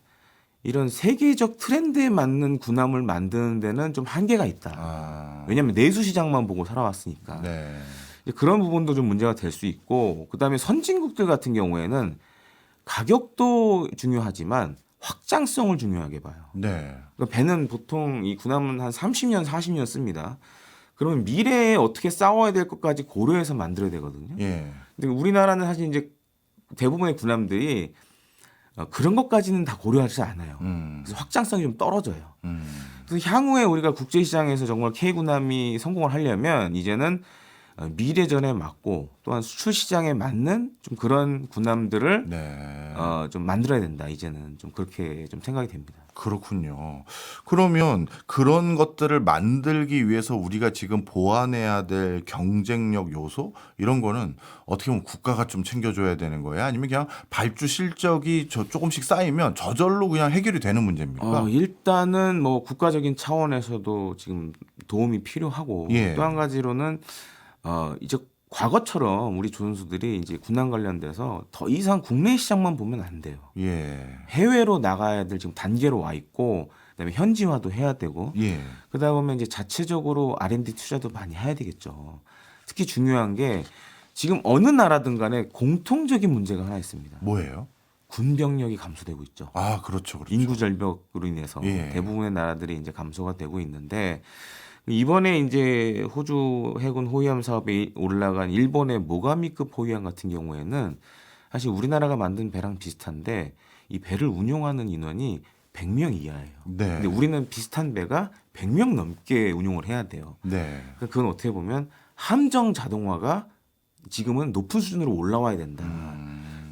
이런 세계적 트렌드에 맞는 군함을 만드는 데는 좀 한계가 있다. 왜냐하면 내수 시장만 보고 살아왔으니까. 네. 그런 부분도 좀 문제가 될 수 있고 그다음에 선진국들 같은 경우에는 가격도 중요하지만 확장성을 중요하게 봐요. 네. 그러니까 배는 보통 이 군함은 한 30년, 40년 씁니다. 그러면 미래에 어떻게 싸워야 될 것까지 고려해서 만들어야 되거든요. 예. 근데 우리나라는 사실 이제 대부분의 군함들이 그런 것까지는 다 고려하지 않아요. 그래서 확장성이 좀 떨어져요. 그래서 향후에 우리가 국제시장에서 정말 K군함이 성공을 하려면 이제는 미래전에 맞고 또한 수출 시장에 맞는 좀 그런 군함들을 네. 좀 만들어야 된다. 이제는 좀 그렇게 좀 생각이 됩니다. 그렇군요. 그러면 그런 것들을 만들기 위해서 우리가 지금 보완해야 될 경쟁력 요소 이런 거는 어떻게 보면 국가가 좀 챙겨줘야 되는 거예요? 아니면 그냥 발주 실적이 조금씩 쌓이면 저절로 그냥 해결이 되는 문제입니까? 일단은 뭐 국가적인 차원에서도 지금 도움이 필요하고 예. 또 한 가지로는 이제 과거처럼 우리 조선소들이 이제 군함 관련돼서 더 이상 국내 시장만 보면 안 돼요. 예. 해외로 나가야 될 지금 단계로 와 있고 그다음에 현지화도 해야 되고 예. 그러다 보면 이제 자체적으로 R&D 투자도 많이 해야 되겠죠. 특히 중요한 게 지금 어느 나라든 간에 공통적인 문제가 하나 있습니다. 뭐예요? 군병력이 감소되고 있죠. 아, 그렇죠. 그렇죠. 인구 절벽으로 인해서 예. 대부분의 나라들이 이제 감소가 되고 있는데 이번에 이제 호주 해군 호위함 사업에 올라간 일본의 모가미급 호위함 같은 경우에는 사실 우리나라가 만든 배랑 비슷한데 이 배를 운용하는 인원이 100명 이하예요. 네. 근데 우리는 비슷한 배가 100명 넘게 운용을 해야 돼요. 네. 그러니까 그건 어떻게 보면 함정 자동화가 지금은 높은 수준으로 올라와야 된다.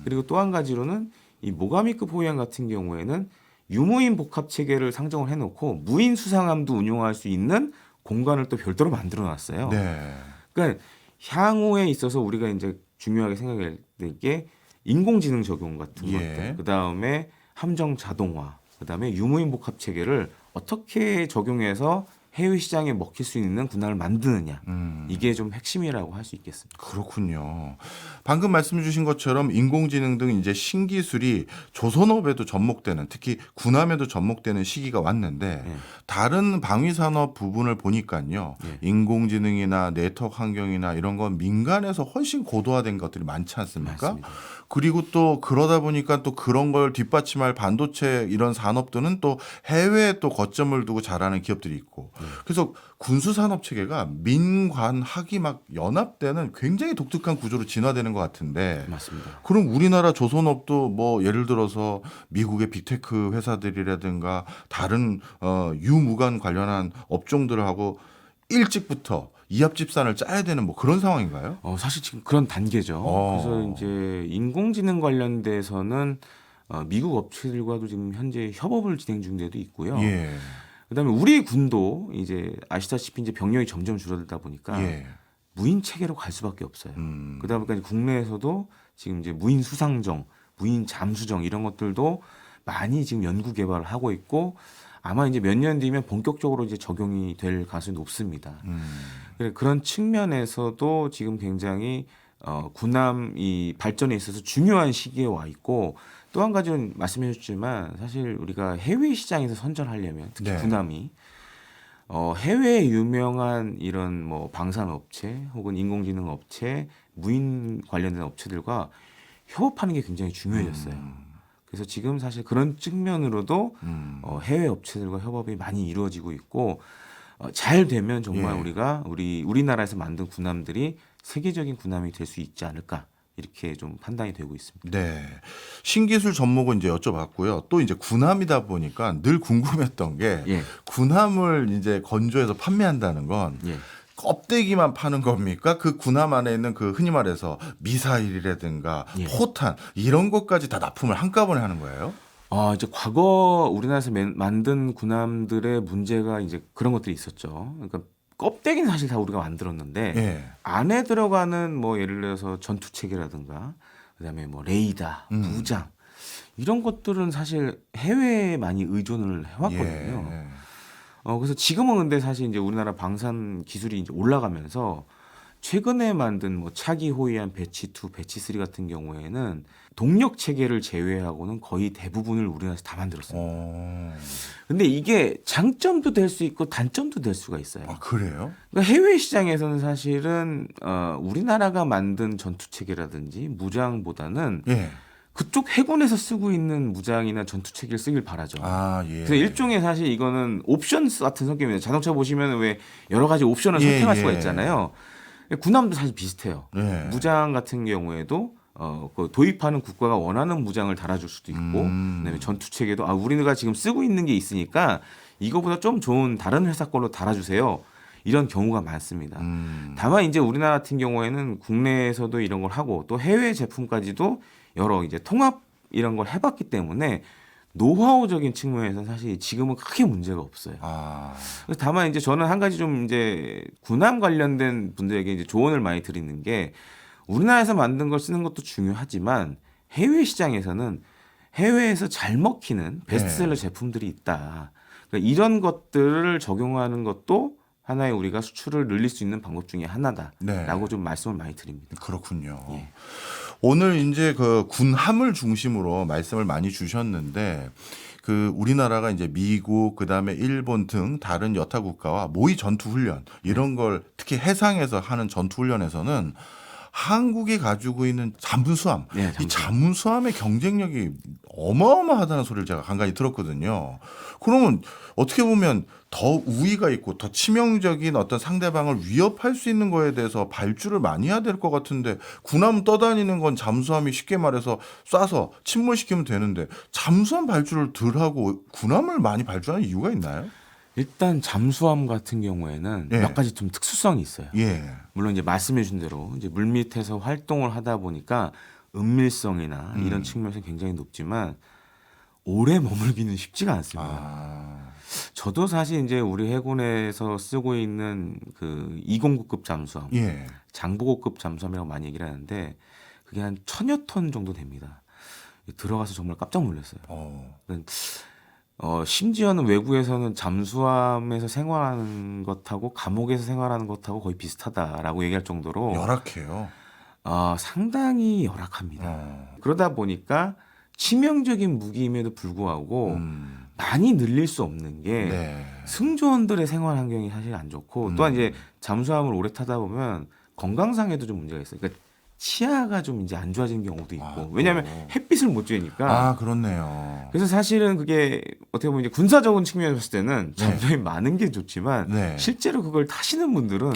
그리고 또 한 가지로는 이 모가미급 호위함 같은 경우에는 유무인 복합 체계를 상정을 해놓고 무인 수상함도 운용할 수 있는 공간을 또 별도로 만들어 놨어요. 네. 그러니까 향후에 있어서 우리가 이제 중요하게 생각해야 될 게 인공지능 적용 같은 예. 것들, 그 다음에 함정 자동화, 그 다음에 유무인 복합 체계를 어떻게 적용해서 해외 시장에 먹힐 수 있는 군함을 만드느냐 이게 좀 핵심이라고 할 수 있겠습니다. 그렇군요. 방금 말씀 주신 것처럼 인공지능 등 이제 신기술이 조선업에도 접목되는 특히 군함에도 접목되는 시기가 왔는데 네. 다른 방위산업 부분을 보니까요. 네. 인공지능이나 네트워크 환경이나 이런 건 민간에서 훨씬 고도화된 것들이 많지 않습니까? 맞습니다. 그리고 또 그러다 보니까 또 그런 걸 뒷받침할 반도체 이런 산업들은 또 해외에 또 거점을 두고 잘하는 기업들이 있고 그래서 군수 산업 체계가 민관학이 막 연합되는 굉장히 독특한 구조로 진화되는 것 같은데 맞습니다. 그럼 우리나라 조선업도 뭐 예를 들어서 미국의 빅테크 회사들이라든가 다른 유무관 관련한 업종들하고 일찍부터 이합집산을 짜야 되는 뭐 그런 상황인가요? 사실 지금 그런 단계죠. 그래서 이제 인공지능 관련돼서는 미국 업체들과도 지금 현재 협업을 진행 중에도 있고요. 예. 그다음에 우리 군도 이제 아시다시피 이제 병력이 점점 줄어들다 보니까 예. 무인 체계로 갈 수밖에 없어요. 그러다 보니까 이제 국내에서도 지금 이제 무인 수상정, 무인 잠수정 이런 것들도 많이 지금 연구 개발을 하고 있고 아마 이제 몇 년 뒤면 본격적으로 이제 적용이 될 가능성이 높습니다. 그런 측면에서도 지금 굉장히 군함 이 발전에 있어서 중요한 시기에 와 있고 또 한 가지는 말씀해 주셨지만 사실 우리가 해외 시장에서 선전하려면 특히 네. 군함이 해외 유명한 이런 뭐 방산 업체 혹은 인공지능 업체, 무인 관련된 업체들과 협업하는 게 굉장히 중요해졌어요. 그래서 지금 사실 그런 측면으로도 해외 업체들과 협업이 많이 이루어지고 있고 잘 되면 정말 예. 우리가 우리나라에서 만든 군함들이 세계적인 군함이 될 수 있지 않을까 이렇게 좀 판단이 되고 있습니다. 네. 신기술 접목은 이제 여쭤봤고요. 또 이제 군함이다 보니까 늘 궁금했던 게 예. 군함을 이제 건조해서 판매한다는 건 예. 껍데기만 파는 겁니까? 그 군함 안에 있는 그 흔히 말해서 미사일이라든가 예. 포탄 이런 것까지 다 납품을 한꺼번에 하는 거예요? 이제 과거 우리나라에서 만든 군함들의 문제가 이제 그런 것들이 있었죠. 그러니까 껍데기는 사실 다 우리가 만들었는데 예. 안에 들어가는 뭐 예를 들어서 전투 체계라든가 그다음에 뭐 레이더, 무장 이런 것들은 사실 해외에 많이 의존을 해왔거든요. 예. 그래서 지금은 근데 사실 이제 우리나라 방산 기술이 이제 올라가면서 최근에 만든 뭐 차기 호위함 배치 2, 배치 3 같은 경우에는 동력 체계를 제외하고는 거의 대부분을 우리나라에서 다 만들었습니다. 근데 이게 장점도 될 수 있고 단점도 될 수가 있어요. 아, 그래요? 그러니까 해외 시장에서는 사실은 우리나라가 만든 전투 체계라든지 무장보다는 예. 그쪽 해군에서 쓰고 있는 무장이나 전투 체계를 쓰길 바라죠. 아, 예. 그래서 일종의 사실 이거는 옵션 같은 성격입니다. 자동차 보시면 왜 여러 가지 옵션을 예, 선택할 예. 수가 있잖아요. 군함도 사실 비슷해요. 예. 무장 같은 경우에도 그 도입하는 국가가 원하는 무장을 달아줄 수도 있고, 그다음에 전투 체계도 우리가 지금 쓰고 있는 게 있으니까 이거보다 좀 좋은 다른 회사 걸로 달아주세요. 이런 경우가 많습니다. 다만 이제 우리나라 같은 경우에는 국내에서도 이런 걸 하고 또 해외 제품까지도 여러 이제 통합 이런 걸 해봤기 때문에 노하우적인 측면에서는 사실 지금은 크게 문제가 없어요. 그래서 다만 이제 저는 한 가지 좀 이제 군함 관련된 분들에게 이제 조언을 많이 드리는 게 우리나라에서 만든 걸 쓰는 것도 중요하지만 해외 시장에서는 해외에서 잘 먹히는 베스트셀러 제품들이 있다. 그러니까 이런 것들을 적용하는 것도 하나의 우리가 수출을 늘릴 수 있는 방법 중에 하나다라고 좀 말씀을 많이 드립니다. 그렇군요. 예. 오늘 이제 그 군함을 중심으로 말씀을 많이 주셨는데 그 우리나라가 이제 미국 그다음에 일본 등 다른 여타 국가와 모의 전투 훈련 이런 걸 특히 해상에서 하는 전투 훈련에서는 한국이 가지고 있는 잠수함, 네, 이 잠수함의 경쟁력이 어마어마하다는 소리를 제가 간간히 들었거든요. 그러면 어떻게 보면 더 우위가 있고 더 치명적인 어떤 상대방을 위협할 수 있는 거에 대해서 발주를 많이 해야 될 것 같은데 군함 떠다니는 건 잠수함이 쉽게 말해서 쏴서 침몰시키면 되는데 잠수함 발주를 덜 하고 군함을 많이 발주하는 이유가 있나요? 일단 잠수함 같은 경우에는 예. 몇 가지 좀 특수성이 있어요. 예. 물론 이제 말씀해주신 대로 이제 물 밑에서 활동을 하다 보니까 은밀성이나 이런 측면에서 굉장히 높지만 오래 머물기는 쉽지가 않습니다. 저도 사실 이제 우리 해군에서 쓰고 있는 그 209급 잠수함, 예. 장보고급 잠수함이라고 많이 얘기를 하는데 그게 한 1000여 톤 정도 됩니다. 들어가서 정말 깜짝 놀랐어요. 심지어는 외국에서는 잠수함에서 생활하는 것하고 감옥에서 생활하는 것하고 거의 비슷하다라고 얘기할 정도로 열악해요. 상당히 열악합니다. 그러다 보니까 치명적인 무기임에도 불구하고 많이 늘릴 수 없는 게 네. 승조원들의 생활 환경이 사실 안 좋고 또한 이제 잠수함을 오래 타다 보면 건강상에도 좀 문제가 있어요. 그러니까 치아가 좀 이제 안 좋아지는 경우도 있고 왜냐하면 햇빛을 못 쬐니까. 그렇네요. 그래서 사실은 그게 어떻게 보면 이제 군사적인 측면에서 봤을 때는 잠수함이 많은 게 좋지만 네. 실제로 그걸 타시는 분들은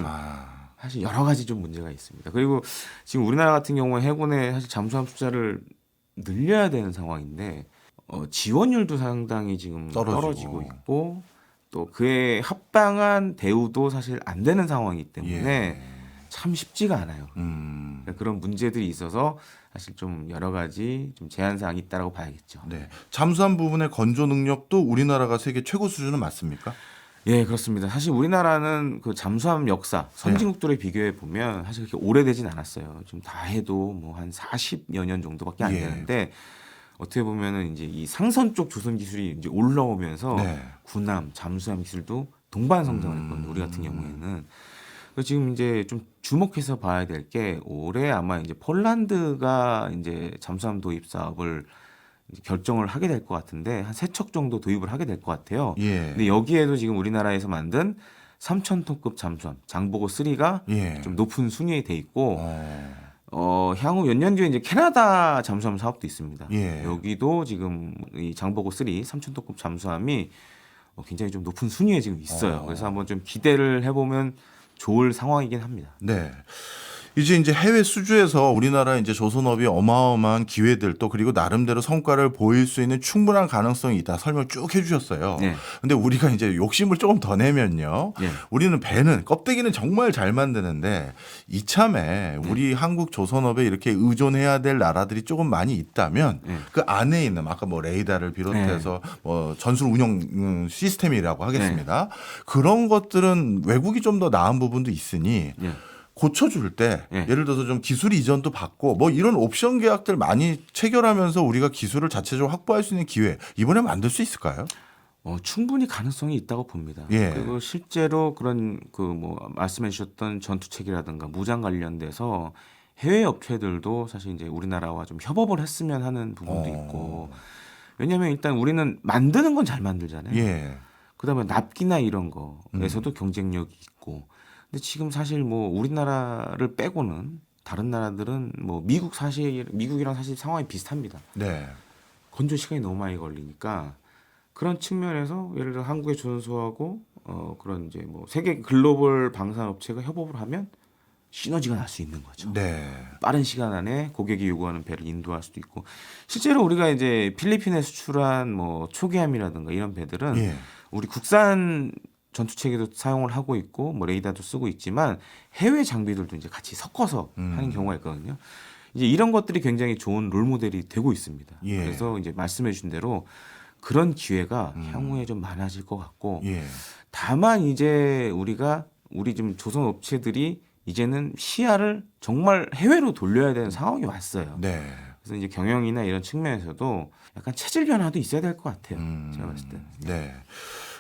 사실 여러 가지 좀 문제가 있습니다. 그리고 지금 우리나라 같은 경우에 해군에 사실 잠수함 숫자를 늘려야 되는 상황인데 지원율도 상당히 지금 떨어지고 있고 또 그에 합당한 대우도 사실 안 되는 상황이기 때문에 참 쉽지가 않아요. 그러니까 그런 문제들이 있어서 사실 좀 여러 가지 좀 제한 사항이 있다라고 봐야겠죠. 네. 잠수함 부분의 건조 능력도 우리나라가 세계 최고 수준은 맞습니까? 예, 그렇습니다. 사실 우리나라는 그 잠수함 역사 선진국들에 비교해 보면 사실 그렇게 오래되진 않았어요. 좀 다 해도 뭐 한 40여 년 정도밖에 안 되는데 어떻게 보면은 이제 이 상선 쪽 조선 기술이 이제 올라오면서 군함, 잠수함 기술도 동반 성장을 했거든요. 우리 같은 경우에는. 그래서 지금 이제 좀 주목해서 봐야 될 게 올해 아마 이제 폴란드가 이제 잠수함 도입 사업을 이제 결정을 하게 될 것 같은데 한 3척 정도 도입을 하게 될 것 같아요. 근데 여기에도 지금 우리나라에서 만든 3,000톤급 잠수함 장보고 3가 좀 높은 순위에 돼 있고 향후 몇 년 뒤에 이제 캐나다 잠수함 사업도 있습니다. 여기도 지금 이 장보고 3 3,000톤급 잠수함이 굉장히 좀 높은 순위에 지금 있어요. 그래서 한번 좀 기대를 해보면 좋을 상황이긴 합니다. 네. 이제 해외 수주에서 우리나라 이제 조선업이 어마어마한 기회들 또 그리고 나름대로 성과를 보일 수 있는 충분한 가능성이 있다 설명 쭉 해주셨어요. 근데 우리가 이제 욕심을 조금 더 내면요. 우리는 배는 껍데기는 정말 잘 만드는데 이참에 우리 한국 조선업에 이렇게 의존해야 될 나라들이 조금 많이 있다면 그 안에 있는 아까 뭐 레이더를 비롯해서 뭐 전술 운영 시스템이라고 하겠습니다. 그런 것들은 외국이 좀 더 나은 부분도 있으니. 고쳐줄 때 예를 들어서 좀 기술 이전도 받고 뭐 이런 옵션 계약들 많이 체결하면서 우리가 기술을 자체적으로 확보할 수 있는 기회 이번에 만들 수 있을까요? 충분히 가능성이 있다고 봅니다. 그리고 실제로 그런 그 뭐 말씀해 주셨던 전투체계라든가 무장 관련돼서 해외 업체들도 사실 이제 우리나라와 좀 협업을 했으면 하는 부분도 있고 왜냐하면 일단 우리는 만드는 건 잘 만들잖아요. 그다음에 납기나 이런 거에서도 경쟁력이 있고 근데 지금 사실 뭐 우리나라를 빼고는 다른 나라들은 뭐 미국이랑 사실 상황이 비슷합니다. 건조 시간이 너무 많이 걸리니까 그런 측면에서 예를 들어 한국의 조선소하고 그런 이제 뭐 세계 글로벌 방산 업체가 협업을 하면 시너지가 날 수 있는 거죠. 네. 빠른 시간 안에 고객이 요구하는 배를 인도할 수도 있고 실제로 우리가 이제 필리핀에 수출한 뭐 초계함이라든가 이런 배들은 예. 우리 국산 전투 체계도 사용을 하고 있고 뭐 레이더도 쓰고 있지만 해외 장비들도 이제 같이 섞어서 하는 경우가 있거든요. 이제 이런 것들이 굉장히 좋은 롤 모델이 되고 있습니다. 예. 그래서 이제 말씀해주신 대로 그런 기회가 향후에 좀 많아질 것 같고 예. 다만 이제 우리 지금 조선 업체들이 이제는 시야를 정말 해외로 돌려야 되는 상황이 왔어요. 네. 그래서 이제 경영이나 이런 측면에서도 약간 체질 변화도 있어야 될 것 같아요. 제가 봤을 때. 네.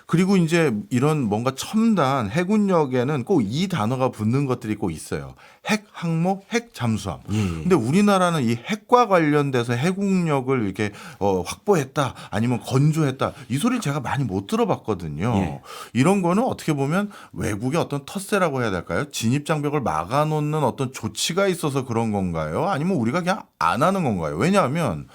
그리고 이제 이런 뭔가 첨단 해군력에는 꼭 이 단어가 붙는 것들이 꼭 있어요. 핵 항모, 핵 잠수함. 예. 근데 우리나라는 이 핵과 관련돼서 해군력을 이렇게 확보했다, 아니면 건조했다, 이 소리를 제가 많이 못 들어봤거든요. 예. 이런 거는 어떻게 보면 외국의 어떤 텃세라고 해야 될까요? 진입 장벽을 막아놓는 어떤 조치가 있어서 그런 건가요? 아니면 우리가 그냥 안 하는 건가요? 왜냐하면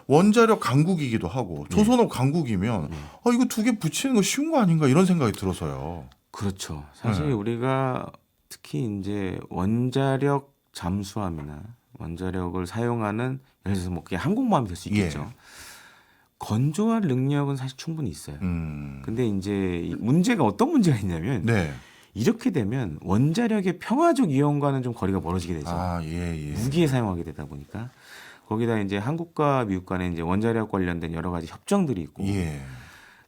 원자력 강국이기도 하고 조선업 강국이면 이거 두 개 붙이는 거 쉬운 거 아닌가 이런 생각이 들어서요. 그렇죠. 사실 우리가 특히 이제 원자력 잠수함이나 원자력을 사용하는 예를 들어서 뭐 그게 항공모함이 될 수 있겠죠. 건조할 능력은 사실 충분히 있어요. 근데 이제 이 문제가 어떤 문제가 있냐면 네. 이렇게 되면 원자력의 평화적 이용과는 좀 거리가 멀어지게 되죠. 아, 예, 예. 무기에 사용하게 되다 보니까 거기다 이제 한국과 미국 간에 이제 원자력 관련된 여러 가지 협정들이 있고 예.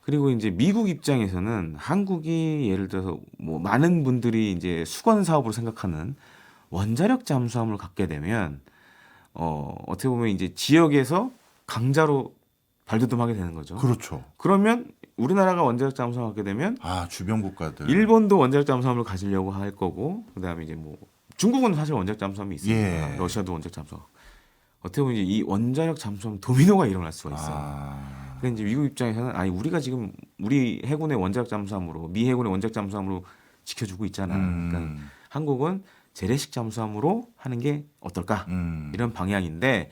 그리고 이제 미국 입장에서는 한국이 예를 들어서 뭐 많은 분들이 이제 수건 사업으로 생각하는 원자력 잠수함을 갖게 되면 어떻게 보면 이제 지역에서 강자로 발돋움하게 되는 거죠. 그렇죠. 그러면 우리나라가 원자력 잠수함을 갖게 되면 주변 국가들. 일본도 원자력 잠수함을 가지려고 할 거고 그다음에 이제 뭐 중국은 사실 원자력 잠수함이 있으니까 예. 러시아도 원자력 잠수함. 어떻게 보면 이제 이 원자력 잠수함 도미노가 일어날 수가 있어요. 그러니까 이제 미국 입장에서는 우리가 지금 우리 해군의 원자력 잠수함으로 미 해군의 원자력 잠수함으로 지켜주고 있잖아. 그러니까 한국은 재래식 잠수함으로 하는 게 어떨까? 이런 방향인데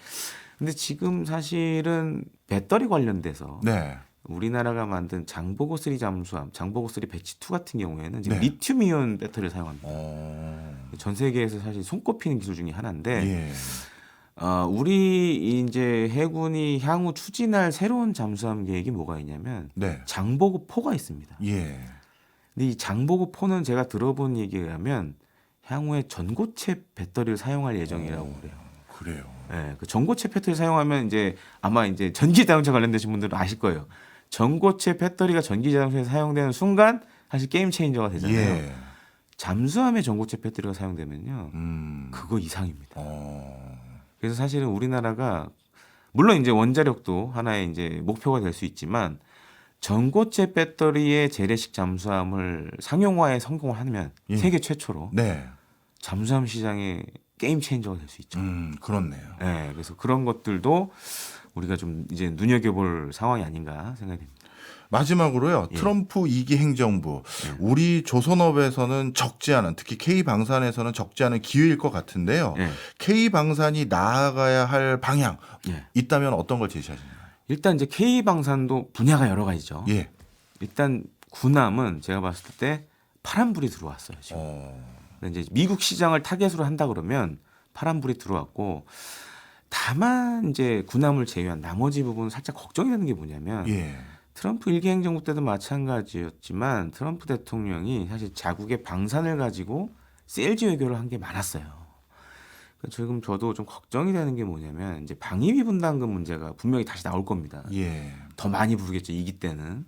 근데 지금 사실은 배터리 관련돼서 네. 우리나라가 만든 장보고 3 잠수함, 장보고 3 배치 2 같은 경우에는 지금 네. 리튬이온 배터리를 사용합니다. 어. 전 세계에서 사실 손꼽히는 기술 중에 하나인데 예. 우리 이제 해군이 향후 추진할 새로운 잠수함 계획이 뭐가 있냐면 네. 장보고 4가 있습니다. 예. 근데 이 장보고 4는 제가 들어본 얘기에 의하면 향후에 전고체 배터리를 사용할 예정이라고 그래요. 그래요. 네, 그 전고체 배터리 사용하면 이제 아마 이제 전기 자동차 관련되신 분들은 아실 거예요. 전고체 배터리가 전기 자동차에 사용되는 순간 사실 게임 체인저가 되잖아요. 예. 잠수함에 전고체 배터리가 사용되면요, 그거 이상입니다. 그래서 사실은 우리나라가 물론 이제 원자력도 하나의 이제 목표가 될 수 있지만 전고체 배터리의 재래식 잠수함을 상용화에 성공을 하면 예. 세계 최초로 네. 잠수함 시장의 게임 체인저가 될 수 있죠. 그렇네요. 네, 그래서 그런 것들도 우리가 좀 이제 눈여겨볼 상황이 아닌가 생각이 됩니다. 마지막으로요. 트럼프 2기 행정부. 우리 조선업에서는 적지 않은, 특히 K방산에서는 적지 않은 기회일 것 같은데요. 예. K방산이 나아가야 할 방향 예. 있다면 어떤 걸 제시하시나요? 일단 이제 K방산도 분야가 여러 가지죠. 예. 일단 군함은 제가 봤을 때 파란불이 들어왔어요. 지금. 근데 이제 미국 시장을 타겟으로 한다 그러면 파란불이 들어왔고 다만 이제 군함을 제외한 나머지 부분은 살짝 걱정이 되는 게 뭐냐면 예. 트럼프 1기 행정부 때도 마찬가지였지만 트럼프 대통령이 사실 자국의 방산을 가지고 셀지 외교를 한 게 많았어요. 그러니까 지금 저도 좀 걱정이 되는 게 뭐냐면 이제 방위비 분담금 문제가 분명히 다시 나올 겁니다. 예. 더 많이 부르겠죠, 2기 때는.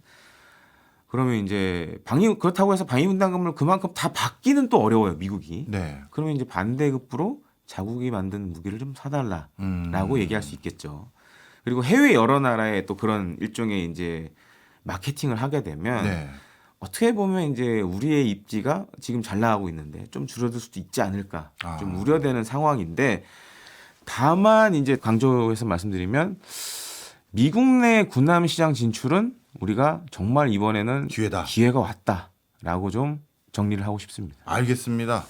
그러면 이제 그렇다고 해서 방위 분담금을 그만큼 다 받기는 또 어려워요, 미국이. 네. 그러면 이제 반대급부로 자국이 만든 무기를 좀 사달라라고 얘기할 수 있겠죠. 그리고 해외 여러 나라에 또 그런 일종의 이제 마케팅을 하게 되면 네. 어떻게 보면 이제 우리의 입지가 지금 잘 나가고 있는데 좀 줄어들 수도 있지 않을까 좀 우려되는 상황인데 다만 이제 강조해서 말씀드리면 미국 내 군함 시장 진출은 우리가 정말 이번에는 기회다. 기회가 왔다라고 좀 정리를 하고 싶습니다. 알겠습니다.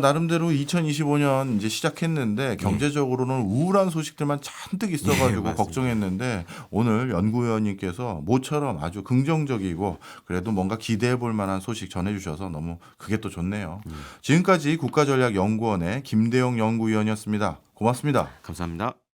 나름대로 2025년 이제 시작했는데 경제적으로는 우울한 소식들만 잔뜩 있어가지고 맞습니다. 걱정했는데 오늘 연구위원님께서 모처럼 아주 긍정적이고 그래도 뭔가 기대해 볼 만한 소식 전해주셔서 너무 그게 또 좋네요. 지금까지 국가전략연구원의 김대영 연구위원이었습니다. 고맙습니다. 감사합니다.